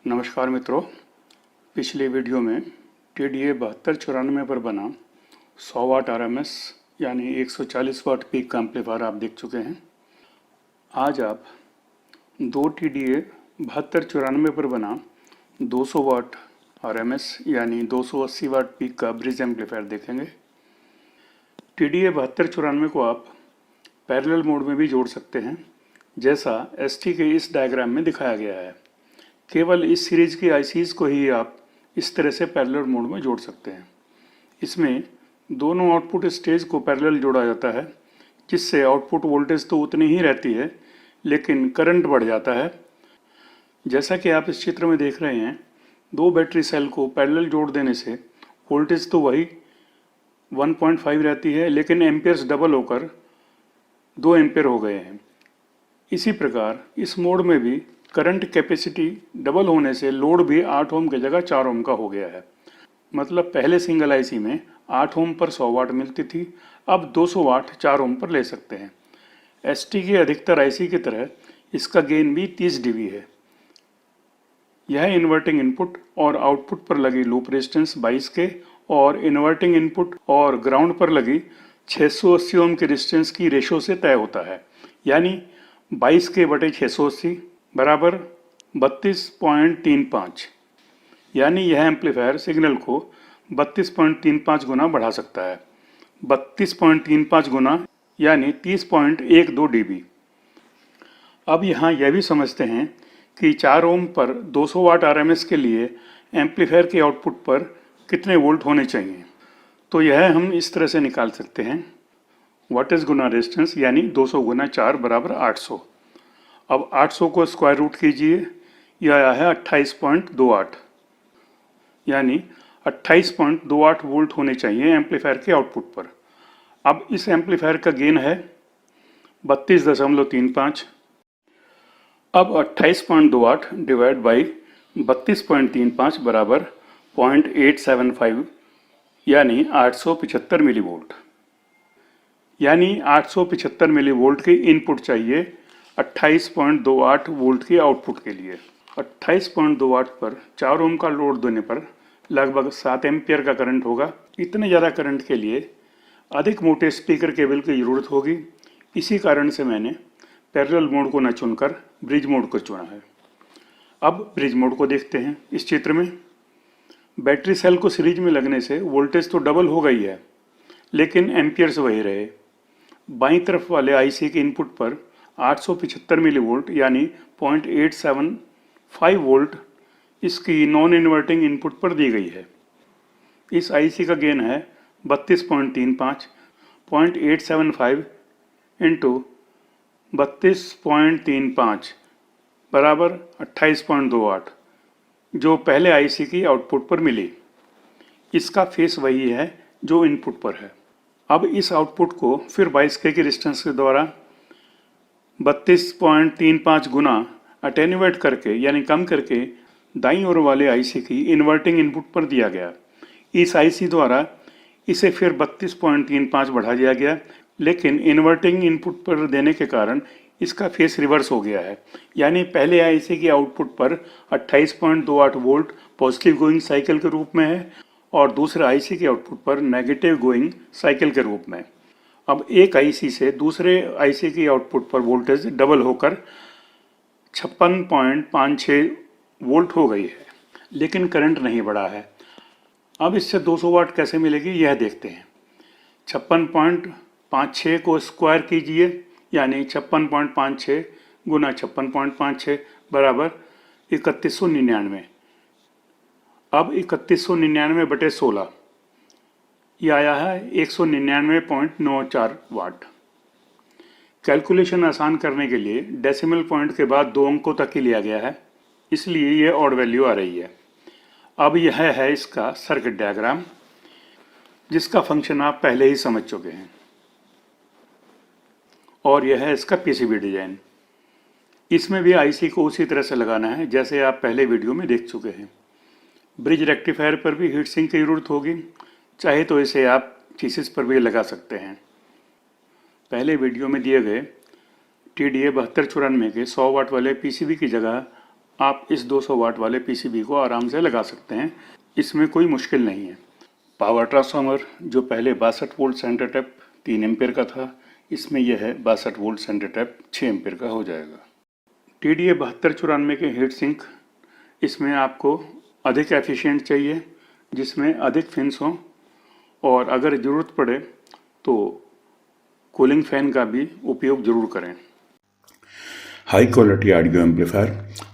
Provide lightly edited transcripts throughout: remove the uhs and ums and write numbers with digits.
नमस्कार मित्रों, पिछले वीडियो में TDA 7294 पर बना 100 वाट RMS यानी 140 वाट पीक का एम्पलीफायर आप देख चुके हैं। आज आप 2 TDA 7294 पर बना 200 वाट RMS यानी 280 वाट पीक का ब्रिज एम्पलीफायर देखेंगे। TDA 7294 को आप पैरेलल मोड में भी जोड़ सकते हैं, जैसा ST के इस डायग्राम में दिखाया गया है। केवल इस सीरीज की ICs को ही आप इस तरह से पैरेलल मोड में जोड़ सकते हैं। इसमें दोनों आउटपुट स्टेज को पैरेलल जोड़ा जाता है, जिससे आउटपुट वोल्टेज तो उतनी ही रहती है लेकिन करंट बढ़ जाता है। जैसा कि आप इस चित्र में देख रहे हैं, दो बैटरी सेल को पैरेलल जोड़ देने से वोल्टेज तो वही 1.5 रहती है, लेकिन एम्पियर्स डबल होकर 2 एम्पियर हो गए हैं। इसी प्रकार इस मोड में भी करंट कैपेसिटी डबल होने से लोड भी 8 ओम की जगह 4 ओम का हो गया है। मतलब पहले सिंगल IC में 8 ओम पर 100 वाट मिलती थी, अब 200 वाट 4 ओम पर ले सकते हैं। ST के अधिकतर IC की तरह इसका गेन भी 30 dB है। यह इन्वर्टिंग इनपुट और आउटपुट पर लगी लूप रेजिस्टेंस 22 के और इन्वर्टिंग इनपुट और ग्राउंड पर लगी 680 ओम के रेजिस्टेंस की रेशो से तय होता है, यानी 22 के बटे 680 बराबर 32.35, यानी यह एम्पलीफायर सिग्नल को 32.35 गुना बढ़ा सकता है। 32.35 गुना यानी 30.12 dB। अब यहाँ यह भी समझते हैं कि 4 ओम पर 200 वाट RMS के लिए एम्पलीफायर के आउटपुट पर कितने वोल्ट होने चाहिए। तो यह हम इस तरह से निकाल सकते हैं, वाटेज गुना रेजिस्टेंस यानी 200 गुना 4 बराबर 800। अब 800 को स्क्वायर रूट कीजिए, यह आया है 28.28, यानी 28.28 वोल्ट होने चाहिए एम्पलीफायर के आउटपुट पर। अब इस एम्पलीफायर का गेन है 32.35। अब 28.28 डिवाइड बाई 32.35 बराबर 0.875 यानी 875 मिली वोल्ट। यानी 875 मिली वोल्ट की इनपुट चाहिए 28.28 वोल्ट की आउटपुट के लिए। 28.28 पर 4 ओम का लोड देने पर लगभग 7 एम्पियर का करंट होगा। इतने ज़्यादा करंट के लिए अधिक मोटे स्पीकर केबल की ज़रूरत होगी। इसी कारण से मैंने पैरेलल मोड को न चुनकर ब्रिज मोड को चुना है। अब ब्रिज मोड को देखते हैं। इस चित्र में बैटरी सेल को सीरीज में लगने से वोल्टेज तो डबल हो गई है, लेकिन एम्पियर्स वही रहे। बाईं तरफ वाले IC के इनपुट पर 875 मिली वोल्ट यानी 0.875 वोल्ट इसकी नॉन इन्वर्टिंग इनपुट पर दी गई है। इस IC का गेन है 32.35, 0.875 इंटू 32.35 बराबर 28.28, जो पहले IC की आउटपुट पर मिली। इसका फेस वही है जो इनपुट पर है। अब इस आउटपुट को फिर 22K की रेजिस्टेंस के द्वारा 32.35 गुना अटेन्यूएट करके यानी कम करके दाईं ओर वाले IC की इन्वर्टिंग इनपुट पर दिया गया। इस IC द्वारा इसे फिर 32.35 बढ़ा दिया गया, लेकिन इन्वर्टिंग इनपुट पर देने के कारण इसका फेस रिवर्स हो गया है। यानी पहले IC की आउटपुट पर 28.28 वोल्ट पॉजिटिव गोइंग साइकिल के रूप में है और दूसरे IC के आउटपुट पर नेगेटिव गोइंग साइकिल के रूप में। अब एक IC से दूसरे IC की आउटपुट पर वोल्टेज डबल होकर 56.56 वोल्ट हो गई है, लेकिन करंट नहीं बढ़ा है। अब इससे 200 वाट कैसे मिलेगी यह देखते हैं। 56.56 को स्क्वायर कीजिए, यानी 56.56 गुना 56.56 बराबर 3199। अब 3199 बटे 16 ये आया है 199.94 वाट। कैलकुलेशन आसान करने के लिए डेसिमल पॉइंट के बाद 2 अंकों तक ही लिया गया है, इसलिए ये ऑड वैल्यू आ रही है। अब यह है इसका सर्किट डायग्राम, जिसका फंक्शन आप पहले ही समझ चुके हैं, और यह है इसका PCB डिजाइन। इसमें भी IC को उसी तरह से लगाना है जैसे आप पहले वीडियो में देख चुके हैं। ब्रिज रेक्टिफायर पर भी हीट सिंक की जरूरत होगी, चाहे तो इसे आप चीसिस पर भी लगा सकते हैं। पहले वीडियो में दिए गए TDA 7294 के 100 वाट वाले PCB की जगह आप इस 200 वाट वाले पीसीबी को आराम से लगा सकते हैं, इसमें कोई मुश्किल नहीं है। पावर ट्रांसफार्मर जो पहले 62 वोल्ट सेंटर टैप 3 एम्पीयर का था, इसमें यह है 62 वोल्ट सेंटर टैप 6 एम्पीयर का हो जाएगा। TDA 7294 के हीट सिंक, इसमें आपको अधिक एफिशिएंट चाहिए जिसमें अधिक फिन्स हों, और अगर ज़रूरत पड़े तो कूलिंग फैन का भी उपयोग जरूर करें। हाई क्वालिटी ऑडियो एम्पलीफायर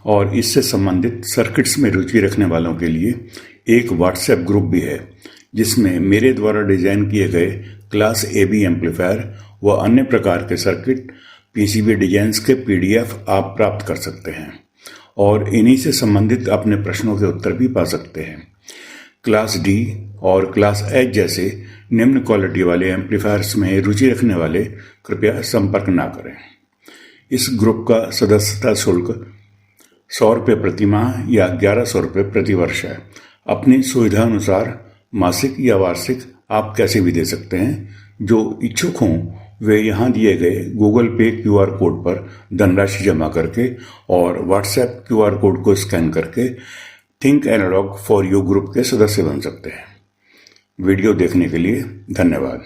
और इससे संबंधित सर्किट्स में रुचि रखने वालों के लिए एक व्हाट्सएप ग्रुप भी है, जिसमें मेरे द्वारा डिजाइन किए गए क्लास AB एम्पलीफायर व अन्य प्रकार के सर्किट PCB डिजाइन्स के PDF आप प्राप्त कर सकते हैं और इन्हीं से संबंधित अपने प्रश्नों के उत्तर भी पा सकते हैं। क्लास D और क्लास H जैसे निम्न क्वालिटी वाले एम्पलीफायर्स में रुचि रखने वाले कृपया संपर्क ना करें। इस ग्रुप का सदस्यता शुल्क 100 रुपये प्रति माह या 1100 रुपये प्रति वर्ष है। अपनी सुविधा अनुसार मासिक या वार्षिक आप कैसे भी दे सकते हैं। जो इच्छुक हों वे यहाँ दिए गए गूगल पे QR कोड पर धनराशि जमा करके और व्हाट्सएप QR कोड को स्कैन करके think analog for you group के सदस्य बन सकते हैं। वीडियो देखने के लिए धन्यवाद।